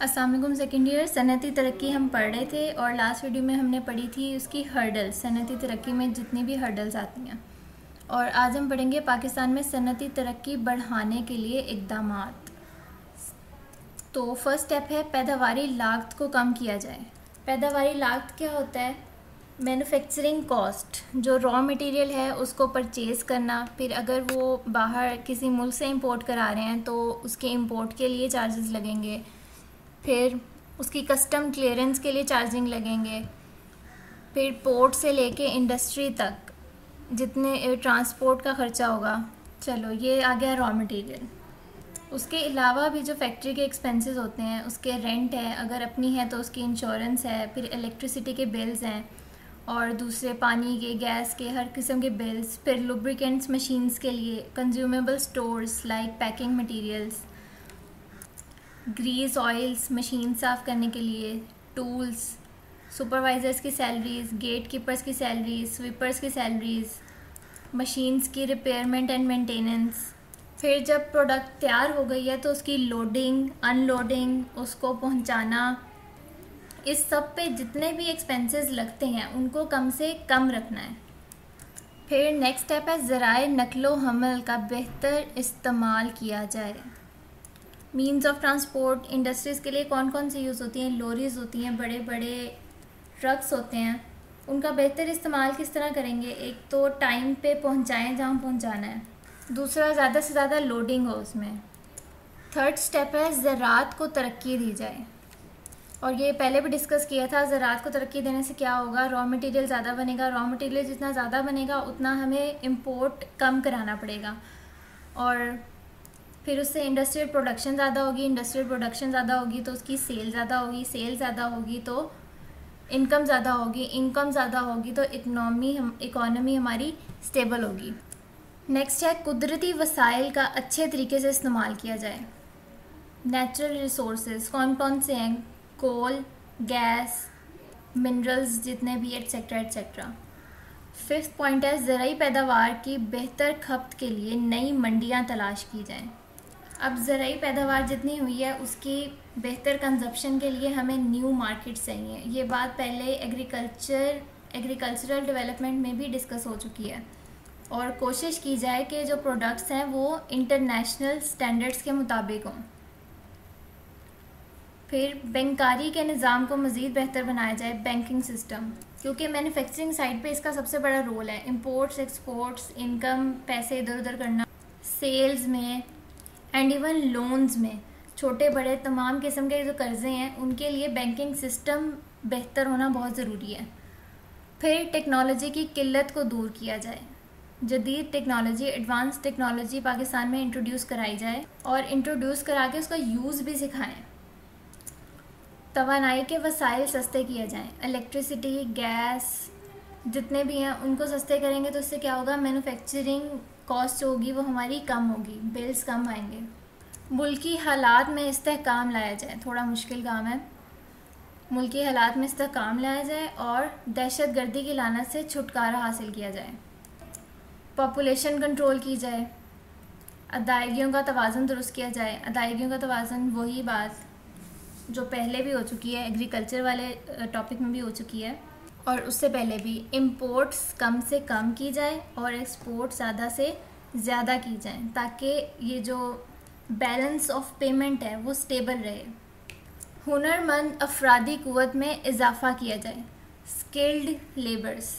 अस्सलाम वालेकुम। Second year सनती तरक्की हम पढ़ रहे थे और लास्ट वीडियो में हमने पढ़ी थी उसकी हर्डल्स, सनती तरक्की में जितनी भी हर्डल्स आती हैं। और आज हम पढ़ेंगे पाकिस्तान में सनती तरक्की बढ़ाने के लिए इक़दामात। तो फर्स्ट स्टेप है पैदावारी लागत को कम किया जाए। पैदावारी लागत क्या होता है? मैन्युफैक्चरिंग कॉस्ट, जो रॉ मटेरियल है उसको परचेज़ करना, फिर अगर वो बाहर किसी मुल्क से इंपोर्ट करा रहे हैं तो उसके इंपोर्ट के लिए चार्जेस लगेंगे, फिर उसकी कस्टम क्लियरेंस के लिए चार्जिंग लगेंगे, फिर पोर्ट से लेके इंडस्ट्री तक जितने ट्रांसपोर्ट का ख़र्चा होगा। चलो ये आ गया रॉ मटेरियल। उसके अलावा भी जो फैक्ट्री के एक्सपेंसेस होते हैं, उसके रेंट है, अगर अपनी है तो उसकी इंश्योरेंस है, फिर इलेक्ट्रिसिटी के बिल्स हैं और दूसरे पानी के, गैस के, हर किस्म के बिल्स, फिर लुब्रिकेंट्स मशीन्स के लिए, consumable stores like packing materials, grease oils machine साफ़ करने के लिए, टूल्स, सुपरवाइज़र्स की सैलरीज़, गेट कीपर्स की सैलरीज़, स्वीपर्स की सैलरीज़, मशीन्स की रिपेयरमेंट एंड मेंटेनेंस। फिर जब प्रोडक्ट तैयार हो गई है तो उसकी लोडिंग, अनलोडिंग, उसको पहुंचाना, इस सब पे जितने भी एक्सपेंसेस लगते हैं उनको कम से कम रखना है। फिर नेक्स्ट स्टेप है ज़राए नकलो हमल का बेहतर इस्तेमाल किया जाए। मीन्स ऑफ ट्रांसपोर्ट इंडस्ट्रीज़ के लिए कौन कौन सी यूज़ होती हैं? लोरीज़ होती हैं, बड़े बड़े ट्रक्स होते हैं। उनका बेहतर इस्तेमाल किस तरह करेंगे? एक तो टाइम पे पहुंचाएं जहां पहुंचाना है, दूसरा ज़्यादा से ज़्यादा लोडिंग हो उसमें। थर्ड स्टेप है ज़राअत को तरक्की दी जाए, और ये पहले भी डिस्कस किया था। ज़राअत को तरक्की देने से क्या होगा? रॉ मटेरियल ज़्यादा बनेगा, रॉ मटेरियल जितना ज़्यादा बनेगा उतना हमें इम्पोर्ट कम कराना पड़ेगा, और फिर उससे इंडस्ट्रियल प्रोडक्शन ज़्यादा होगी, इंडस्ट्रियल प्रोडक्शन ज़्यादा होगी तो उसकी सेल ज़्यादा होगी, सेल ज़्यादा होगी तो इनकम ज़्यादा होगी, इनकम ज़्यादा होगी तो इकोनॉमी हमारी स्टेबल होगी। नेक्स्ट है कुदरती वसाइल का अच्छे तरीके से इस्तेमाल किया जाए। नेचुरल रिसोर्सेज कौन कौन से हैं? कोल, गैस, मिनरल्स जितने भी, एट्सेट्रा एट्सेट्रा। फिफ्थ पॉइंट है ज़राई पैदावार की बेहतर खपत के लिए नई मंडियाँ तलाश की जाएँ। अब ज़राई पैदावार जितनी हुई है उसकी बेहतर कंजप्शन के लिए हमें न्यू मार्केट चाहिए। ये बात पहले एग्रीकल्चरल डेवलपमेंट में भी डिस्कस हो चुकी है, और कोशिश की जाए कि जो प्रोडक्ट्स हैं वो इंटरनेशनल स्टैंडर्ड्स के मुताबिक हों। फिर बैंकारी के निज़ाम को मज़ीद बेहतर बनाया जाए, बैंकिंग सिस्टम, क्योंकि मैन्युफैक्चरिंग साइड पे इसका सबसे बड़ा रोल है। इंपोर्ट्स, एक्सपोर्ट्स, इनकम, पैसे इधर उधर करना, सेल्स में एंड इवन लोन्स में, छोटे बड़े तमाम किस्म के जो कर्ज़े हैं उनके लिए बैंकिंग सिस्टम बेहतर होना बहुत ज़रूरी है। फिर टेक्नोलॉजी की किल्लत को दूर किया जाए, जदीद टेक्नोलॉजी, एडवांस टेक्नोलॉजी पाकिस्तान में इंट्रोड्यूस कराई जाए, और इंट्रोड्यूस करा के उसका यूज़ भी सिखाएं। तवानाई के वसाइल सस्ते किए जाएं, इलेक्ट्रिसिटी, गैस जितने भी हैं उनको सस्ते करेंगे तो इससे क्या होगा? मैन्युफैक्चरिंग कॉस्ट होगी वो हमारी कम होगी, बिल्स कम आएंगे। मुल्की हालात में इस्तेहकाम लाया जाए, थोड़ा मुश्किल काम है। मुल्की हालात में इस्तेहकाम लाया जाए और दहशत गर्दी की लानत से छुटकारा हासिल किया जाए। पॉपुलेशन कंट्रोल की जाए, अदायगियों का तवाज़ुन दुरुस्त किया जाए। अदायगियों का तवाज़ुन वही बात जो पहले भी हो चुकी है, एग्रीकल्चर वाले टॉपिक में भी हो चुकी है, और उससे पहले भी। इंपोर्ट्स कम से कम की जाए और एक्सपोर्ट ज़्यादा से ज़्यादा की जाए, ताकि ये जो बैलेंस ऑफ पेमेंट है वो स्टेबल रहे। हुनरमंद अफरादी क़ुव्वत में इजाफ़ा किया जाए, स्किल्ड लेबर्स।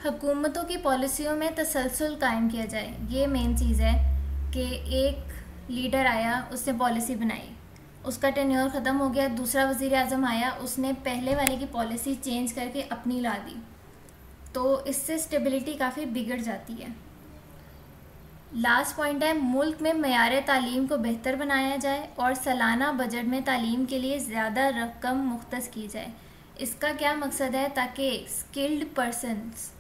हुकूमतों की पॉलिसियों में तसलसल कायम किया जाए। ये मेन चीज़ है कि एक लीडर आया, उसने पॉलिसी बनाई, उसका टेन्योर ख़त्म हो गया, दूसरा वज़ीर आज़म आया, उसने पहले वाले की पॉलिसी चेंज करके अपनी ला दी, तो इससे स्टेबिलिटी काफ़ी बिगड़ जाती है। लास्ट पॉइंट है मुल्क में मयार तालीम को बेहतर बनाया जाए और सालाना बजट में तालीम के लिए ज़्यादा रकम मुख्तस की जाए। इसका क्या मकसद है? ताकि स्किल्ड पर्सनस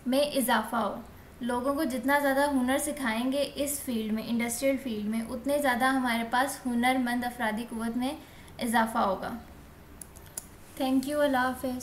में इजाफ़ा हो। लोगों को जितना ज़्यादा हुनर सिखाएंगे इस फील्ड में, इंडस्ट्रियल फील्ड में, उतने ज़्यादा हमारे पास हुनरमंद अफरादी क़ुव्वत में इजाफ़ा होगा। थैंक यू, अल्लाह हाफ़िज़।